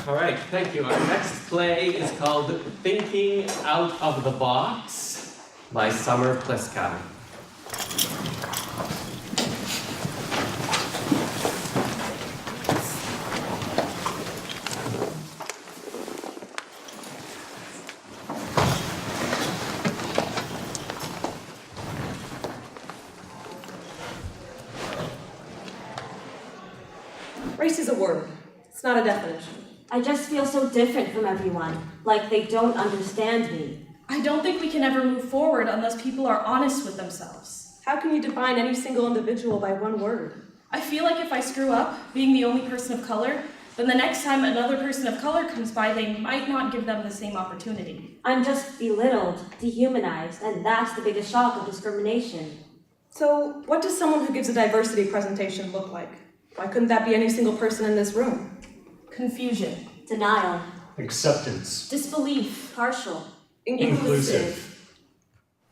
All right, thank you. Our next play is called Thinking Out of the Box by Summer Pliskow. Race is a word. It's not a definition. I just feel so different from everyone, like they don't understand me. I don't think we can ever move forward unless people are honest with themselves. How can you define any single individual by one word? I feel like if I screw up, being the only person of color, then the next time another person of color comes by, they might not give them the same opportunity. I'm just belittled, dehumanized, and that's the biggest shock of discrimination. So, what does someone who gives a diversity presentation look like? Why couldn't that be any single person in this room? Confusion. Denial. Acceptance. Disbelief. Partial. Inclusive.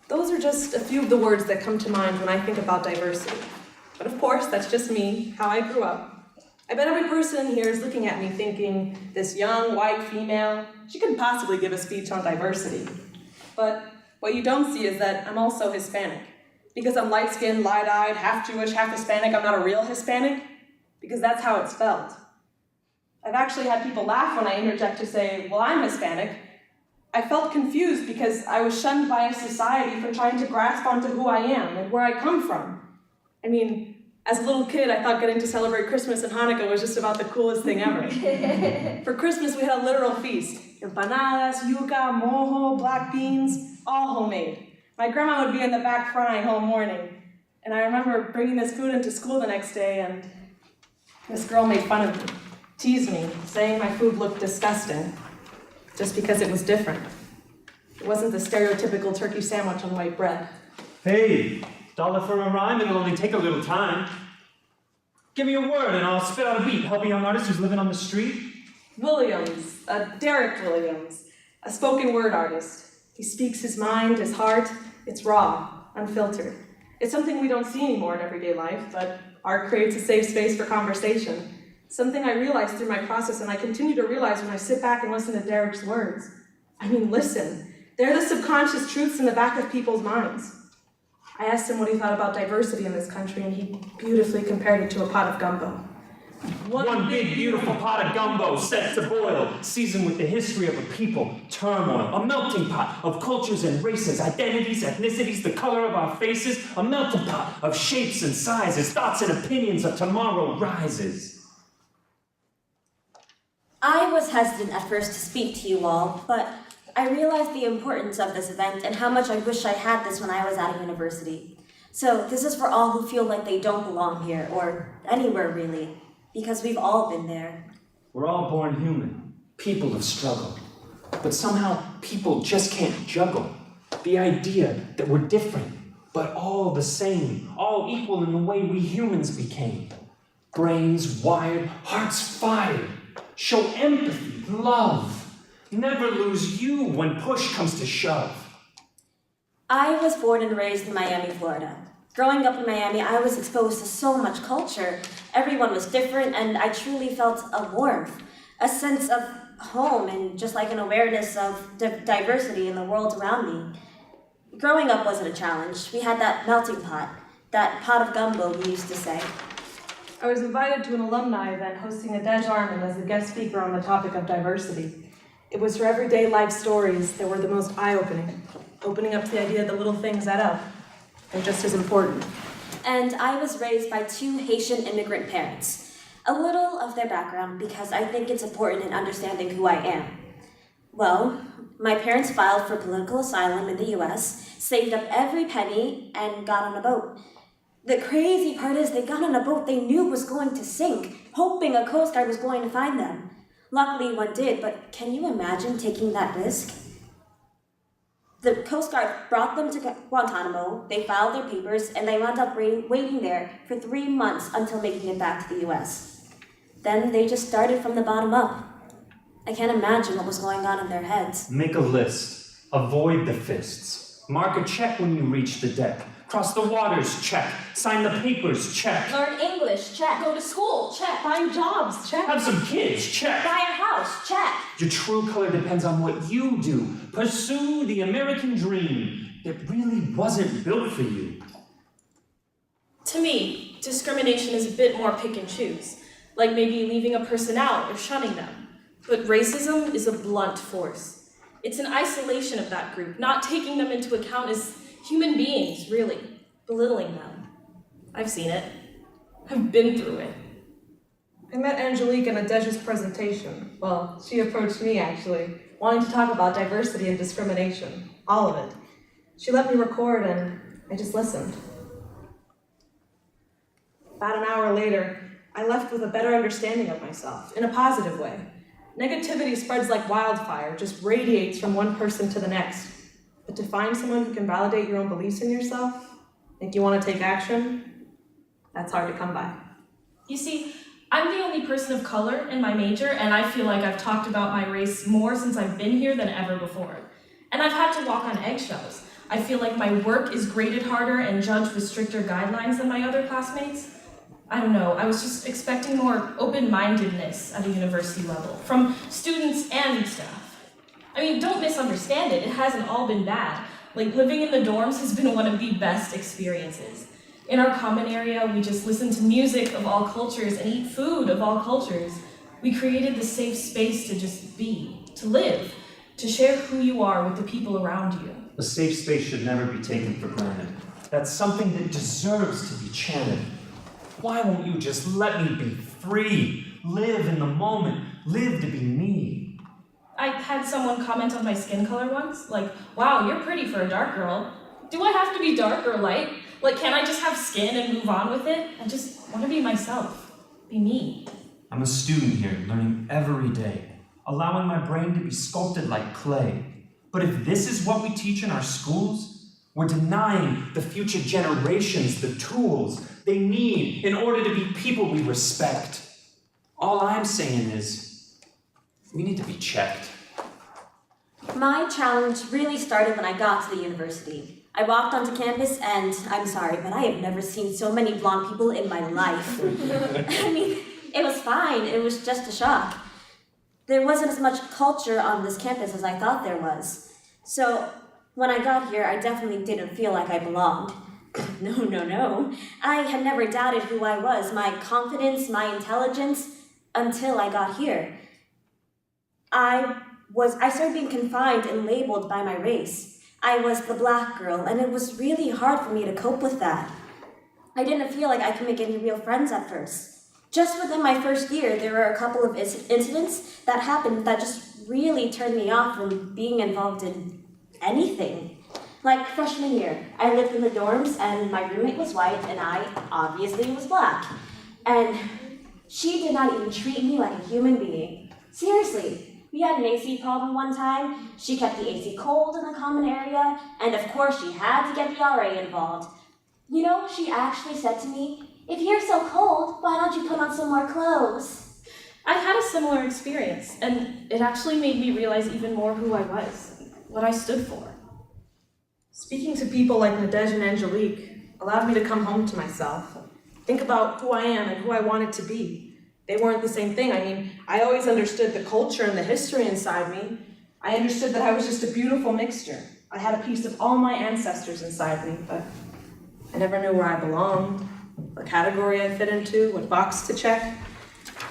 Those are just a few of the words that come to mind when I think about diversity. But of course, that's just me, how I grew up. I bet every person here is looking at me thinking, this young, white female, she couldn't possibly give a speech on diversity. But what you don't see is that I'm also Hispanic. Because I'm light-skinned, light-eyed, half Jewish, half Hispanic, I'm not a real Hispanic. Because that's how it's felt. I've actually had people laugh when I interject to say, well, I'm Hispanic. I felt confused because I was shunned by a society for trying to grasp onto who I am and where I come from. I mean, as a little kid, I thought getting to celebrate Christmas and Hanukkah was just about the coolest thing ever. For Christmas, we had a literal feast. Empanadas, yuca, mojo, black beans, all homemade. My grandma would be in the back frying all morning. And I remember bringing this food into school the next day, and this girl made fun of me, teased me, saying my food looked disgusting, just because it was different. It wasn't the stereotypical turkey sandwich on white bread. Hey, dollar for a rhyme, it'll only take a little time. Give me a word and I'll spit out a beat. Help a young artist who's living on the street. Williams, Derek Williams, a spoken word artist. He speaks his mind, his heart. It's raw, unfiltered. It's something we don't see anymore in everyday life, but art creates a safe space for conversation. Something I realized through my process, and I continue to realize when I sit back and listen to Derek's words. I mean, listen. They're the subconscious truths in the back of people's minds. I asked him what he thought about diversity in this country, and he beautifully compared it to a pot of gumbo. One big, beautiful pot of gumbo set to boil, seasoned with the history of a people, turmoil, a melting pot of cultures and races, identities, ethnicities, the color of our faces, a melting pot of shapes and sizes, thoughts and opinions of tomorrow rises. I was hesitant at first to speak to you all, but I realized the importance of this event and how much I wish I had this when I was at a university. So this is for all who feel like they don't belong here, or anywhere really, because we've all been there. We're all born human, people of struggle. But somehow people just can't juggle the idea that we're different, but all the same, all equal in the way we humans became. Brains wired, hearts fired. Show empathy, love. Never lose you when push comes to shove. I was born and raised in Miami, Florida. Growing up in Miami, I was exposed to so much culture. Everyone was different, and I truly felt a warmth, a sense of home, and just like an awareness of diversity in the world around me. Growing up wasn't a challenge. We had that melting pot, that pot of gumbo, we used to say. I was invited to an alumni event hosting a Dej Armand as a guest speaker on the topic of diversity. It was for everyday life stories that were the most eye-opening, opening up to the idea that little things add up. They're just as important. And I was raised by 2 Haitian immigrant parents. A little of their background because I think it's important in understanding who I am. Well, my parents filed for political asylum in the US, saved up every penny, and got on a boat. The crazy part is they got on a boat they knew was going to sink, hoping a Coast Guard was going to find them. Luckily, one did, but can you imagine taking that risk? The Coast Guard brought them to Guantanamo, they filed their papers, and they wound up waiting there for 3 months until making it back to the US. Then they just started from the bottom up. I can't imagine what was going on in their heads. Make a list. Avoid the fists. Mark a check when you reach the deck. Cross the waters, check. Sign the papers, check. Learn English, check. Go to school, check. Find jobs, check. Have some kids, check. Buy a house, check. Your true color depends on what you do. Pursue the American dream that really wasn't built for you. To me, discrimination is a bit more pick and choose, like maybe leaving a person out or shunning them. But racism is a blunt force. It's an isolation of that group, not taking them into account as human beings, really, belittling them. I've seen it. I've been through it. I met Angelique in Nadejda's presentation. Well, she approached me, actually, wanting to talk about diversity and discrimination. All of it. She let me record, and I just listened. About an hour later, I left with a better understanding of myself, in a positive way. Negativity spreads like wildfire, just radiates from one person to the next. But to find someone who can validate your own beliefs in yourself, make you want to take action, that's hard to come by. You see, I'm the only person of color in my major, and I feel like I've talked about my race more since I've been here than ever before. And I've had to walk on eggshells. I feel like my work is graded harder and judged with stricter guidelines than my other classmates. I don't know, I was just expecting more open-mindedness at a university level, from students and staff. I mean, don't misunderstand it, it hasn't all been bad. Like, living in the dorms has been one of the best experiences. In our common area, we just listen to music of all cultures and eat food of all cultures. We created this safe space to just be, to live, to share who you are with the people around you. A safe space should never be taken for granted. That's something that deserves to be chanted. Why won't you just let me be free? Live in the moment. Live to be me. I had someone comment on my skin color once, like, wow, you're pretty for a dark girl. Do I have to be dark or light? Like, can't I just have skin and move on with it? I just want to be myself. Be me. I'm a student here, learning every day, allowing my brain to be sculpted like clay. But if this is what we teach in our schools, we're denying the future generations the tools they need in order to be people we respect. All I'm saying is, we need to be checked. My challenge really started when I got to the university. I walked onto campus and, I'm sorry, but I have never seen so many blonde people in my life. I mean, it was fine, it was just a shock. There wasn't as much culture on this campus as I thought there was. So, when I got here, I definitely didn't feel like I belonged. No. I had never doubted who I was, my confidence, my intelligence, until I got here. I started being confined and labeled by my race. I was the black girl, and it was really hard for me to cope with that. I didn't feel like I could make any real friends at first. Just within my first year, there were a couple of incidents that happened that just really turned me off from being involved in anything. Like freshman year, I lived in the dorms and my roommate was white and I obviously was black. And she did not even treat me like a human being. Seriously, we had an AC problem one time, she kept the AC cold in the common area, and of course she had to get the RA involved. You know, she actually said to me, "If you're so cold, why don't you put on some more clothes?" I've had a similar experience, and it actually made me realize even more who I was, what I stood for. Speaking to people like Nadej and Angelique allowed me to come home to myself, think about who I am and who I wanted to be. They weren't the same thing. I mean, I always understood the culture and the history inside me. I understood that I was just a beautiful mixture. I had a piece of all my ancestors inside me, but I never knew where I belonged, what category I fit into, what box to check.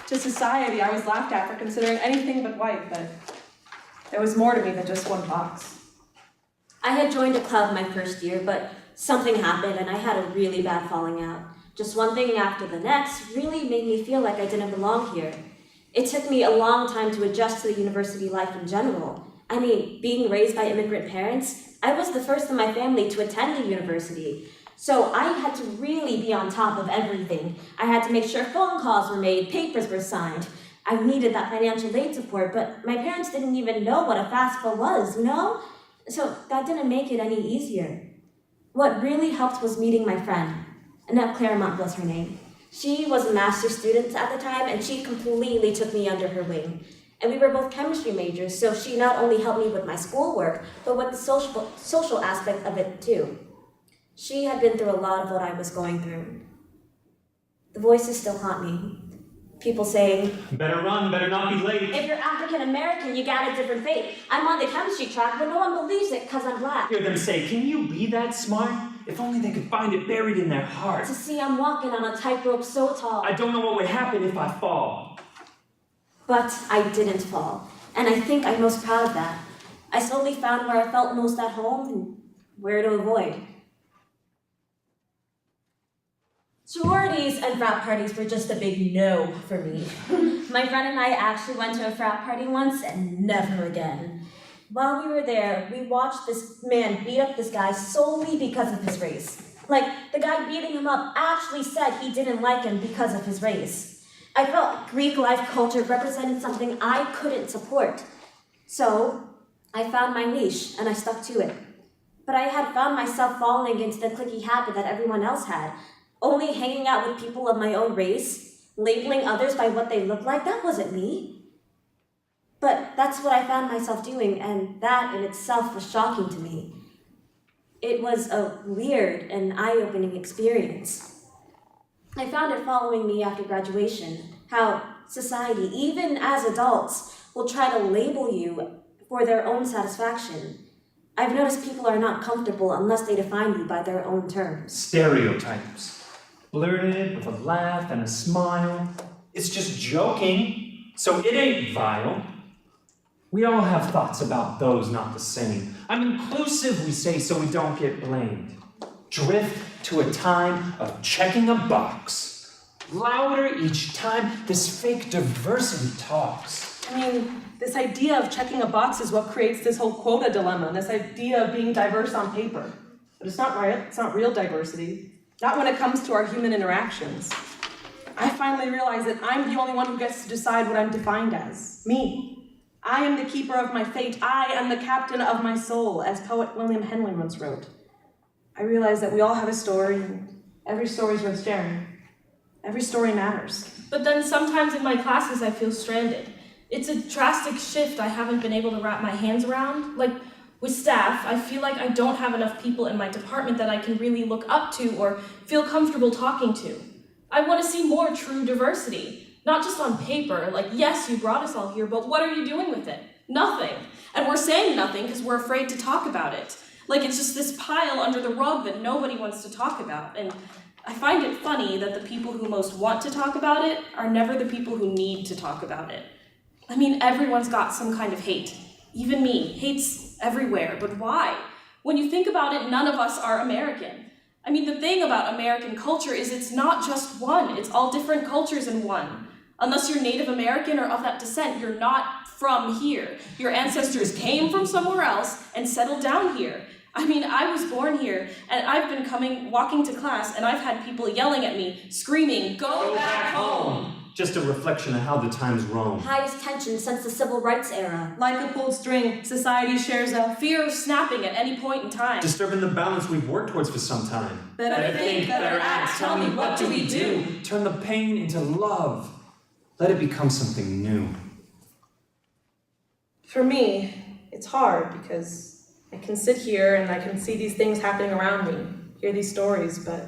To society, I was laughed at for considering anything but white, but there was more to me than just one box. I had joined a club my first year, but something happened and I had a really bad falling out. Just one thing after the next really made me feel like I didn't belong here. It took me a long time to adjust to the university life in general. I mean, being raised by immigrant parents, I was the first in my family to attend the university. So I had to really be on top of everything. I had to make sure phone calls were made, papers were signed. I needed that financial aid support, but my parents didn't even know what a FAFSA was, you know? So that didn't make it any easier. What really helped was meeting my friend. Annette Claremont was her name. She was a master's student at the time, and she completely took me under her wing. And we were both chemistry majors, so she not only helped me with my schoolwork, but with the social aspect of it too. She had been through a lot of what I was going through. The voices still haunt me. People saying, Better run, better not be late. if you're African American, you got a different fate. I'm on the chemistry track, but no one believes it because I'm black. Hear them say, can you be that smart? If only they could find it buried in their heart. To see I'm walking on a tightrope so tall. I don't know what would happen if I fall. But I didn't fall, and I think I'm most proud of that. I slowly found where I felt most at home and where to avoid. Sororities and frat parties were just a big no for me. My friend and I actually went to a frat party once and never again. While we were there, we watched this man beat up this guy solely because of his race. Like, the guy beating him up actually said he didn't like him because of his race. I felt Greek life culture represented something I couldn't support. So, I found my niche and I stuck to it. But I had found myself falling into the cliquey habit that everyone else had. Only hanging out with people of my own race, labeling others by what they look like, that wasn't me. But that's what I found myself doing, and that in itself was shocking to me. It was a weird and eye-opening experience. I found it following me after graduation, how society, even as adults, will try to label you for their own satisfaction. I've noticed people are not comfortable unless they define you by their own terms. Stereotypes. Blurted with a laugh and a smile. It's just joking, so it ain't vile. We all have thoughts about those not the same. I'm inclusive, we say, so we don't get blamed. Drift to a time of checking a box. Louder each time this fake diversity talks. I mean, this idea of checking a box is what creates this whole quota dilemma, and this idea of being diverse on paper. But it's not right, it's not real diversity. Not when it comes to our human interactions. I finally realized that I'm the only one who gets to decide what I'm defined as. Me. I am the keeper of my fate. I am the captain of my soul, as poet William Henley once wrote. I realized that we all have a story, and every story is worth sharing. Every story matters. But then sometimes in my classes I feel stranded. It's a drastic shift I haven't been able to wrap my hands around. Like, with staff, I feel like I don't have enough people in my department that I can really look up to or feel comfortable talking to. I want to see more true diversity, not just on paper, like, yes, you brought us all here, but what are you doing with it? Nothing. And we're saying nothing because we're afraid to talk about it. Like, it's just this pile under the rug that nobody wants to talk about. And I find it funny that the people who most want to talk about it are never the people who need to talk about it. I mean, everyone's got some kind of hate. Even me. Hate's everywhere, but why? When you think about it, none of us are American. I mean, the thing about American culture is it's not just one. It's all different cultures in one. Unless you're Native American or of that descent, you're not from here. Your ancestors came from somewhere else and settled down here. I mean, I was born here, and I've been walking to class, and I've had people yelling at me, screaming, "Go back home!" Just a reflection of how the times roam. Highest tension since the civil rights era. Like a pulled string, society shares a Fear of snapping at any point in time. Disturbing the balance we've worked towards for some time. better think, better act. Tell me, what do we do? Turn the pain into love. Let it become something new. For me, it's hard because I can sit here and I can see these things happening around me, hear these stories, but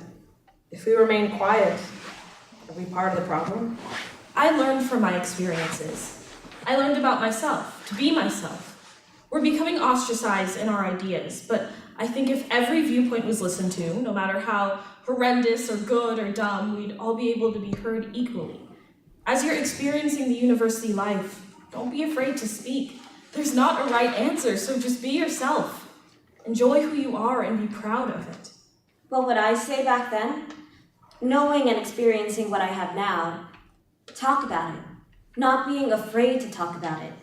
if we remain quiet, are we part of the problem? I learned from my experiences. I learned about myself, to be myself. We're becoming ostracized in our ideas, but I think if every viewpoint was listened to, no matter how horrendous or good or dumb, we'd all be able to be heard equally. As you're experiencing the university life, don't be afraid to speak. There's not a right answer, so just be yourself. Enjoy who you are and be proud of it. What would I say back then? Knowing and experiencing what I have now, talk about it. Not being afraid to talk about it.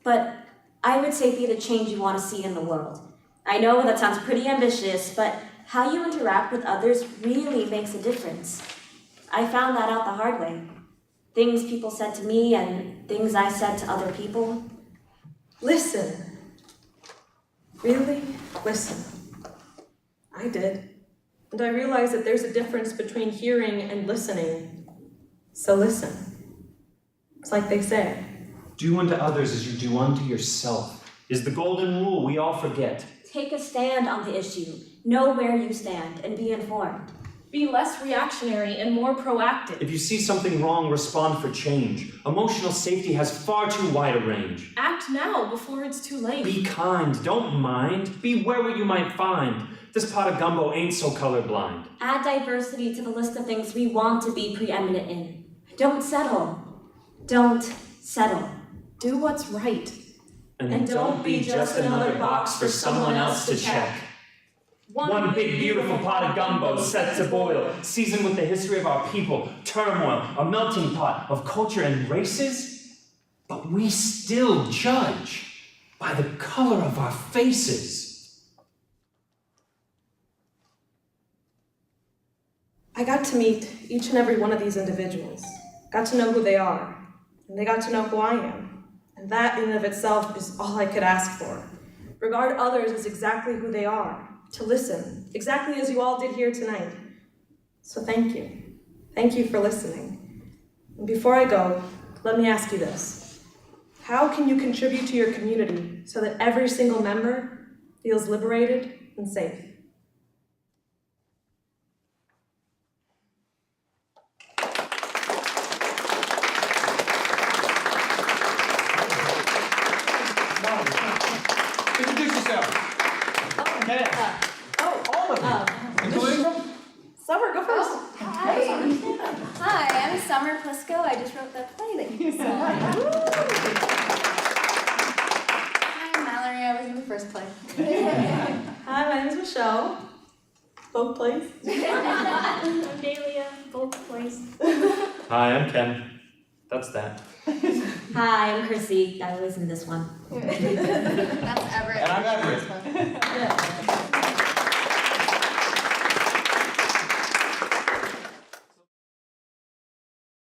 But I would say be the change you want to see in the world. I know that sounds pretty ambitious, but how you interact with others really makes a difference. I found that out the hard way. Things people said to me and things I said to other people. Listen. Really? Listen. I did. And I realized that there's a difference between hearing and listening. So listen. It's like they say. Do unto others as you do unto yourself is the golden rule we all forget. Take a stand on the issue. Know where you stand and be informed. Be less reactionary and more proactive. If you see something wrong, respond for change. Emotional safety has far too wide a range. Act now before it's too late. Be kind, don't mind. Beware what you might find. This pot of gumbo ain't so colorblind. Add diversity to the list of things we want to be preeminent in. Don't settle. Don't settle. Do what's right. And don't be just another box for someone else to check. One big beautiful pot of gumbo set to boil, seasoned with the history of our people, turmoil, a melting pot of culture and races. But we still judge by the color of our faces. I got to meet each and every one of these individuals, got to know who they are, and they got to know who I am. And that in and of itself is all I could ask for. Regard others as exactly who they are, to listen, exactly as you all did here tonight. So thank you. Thank you for listening. And before I go, let me ask you this. How can you contribute to your community so that every single member feels liberated and safe? Introduce yourself. Okay. All of you. Including them? Summer, go first. Hi, I'm Summer Pliskow. I just wrote the play that you saw. I'm Mallory. I was in the first play. Hi, my name is Michelle. Both plays. I'm Dahlia, both plays. Hi, I'm Ken. That's that. Hi, I'm Chrissy. I was in this one. That's